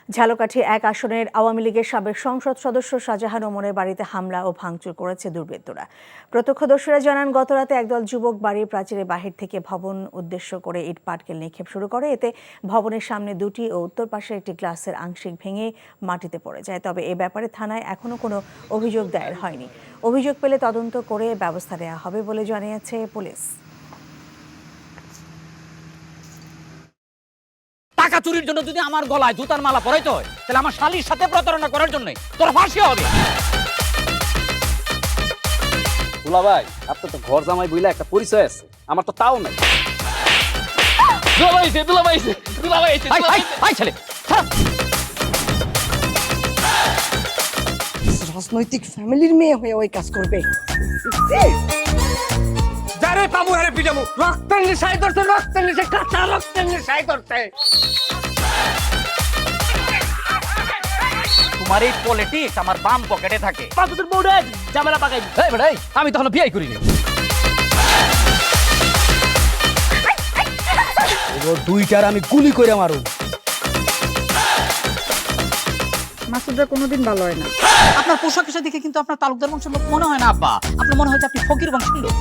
ঝালকাঠি ১ আসনের আওয়ামী লীগের সাবেক সংসদ সদস্য শাহজাহান ওমরের বাড়িতে হামলা ও ভাঙচুর করেছে দুর্বৃত্তরা। প্রত্যক্ষদর্শীরা জানান, গতরাতে একদল যুবক বাড়ির প্রাচীরের বাহির থেকে ভবন উদ্দেশ্য করে ইট পাটকেল নিক্ষেপ শুরু করে। এতে ভবনের সামনে দুটি ও উত্তর পাশের একটি গ্লাসের আংশিক ভেঙে মাটিতে পড়ে যায়। তবে এ ব্যাপারে থানায় এখনও কোনো অভিযোগ দায়ের হয়নি। অভিযোগ পেলে তদন্ত করে ব্যবস্থা নেওয়া হবে বলে জানিয়েছে পুলিশ। টাকা চুরির জন্য যদি আমার গলায় জুতার মালা পরাইতে হয়, তাহলে আমার শালীর সাথে প্রতারণা করার জন্য তোর ফাঁসি হবে। দুলা ভাই, আপনার তো ঘর জামাই বইলা একটা পরিচয় আছে, আমার তো তাও নাই। রাজনৈতিক ফ্যামিলির মেয়ে হয়ে ওই কাজ করবে। যারে পাবো হারে পিটামু, রক্তের নেশায় ধরতে, রক্তের নেশায়, কাঁচা রক্তের নেশায় ধরতে। তোমার এই পলিটিক্স আমার বাম পকেটে থাকে। তোর বউরে ঝামেলা পাকাই। এই বেটা, আমি তখন বিয়ে করিনি। দুইটার আমি গুলি করে মারু। মাসুদরা কোনোদিন ভালো হয় না। আপনার পোশাক আশাক দেখে কিন্তু আপনার তালুকদার বংশের লোক মনে হয় না আব্বা, আপনার মনে হয় যে আপনি ফকির বংশের লোক।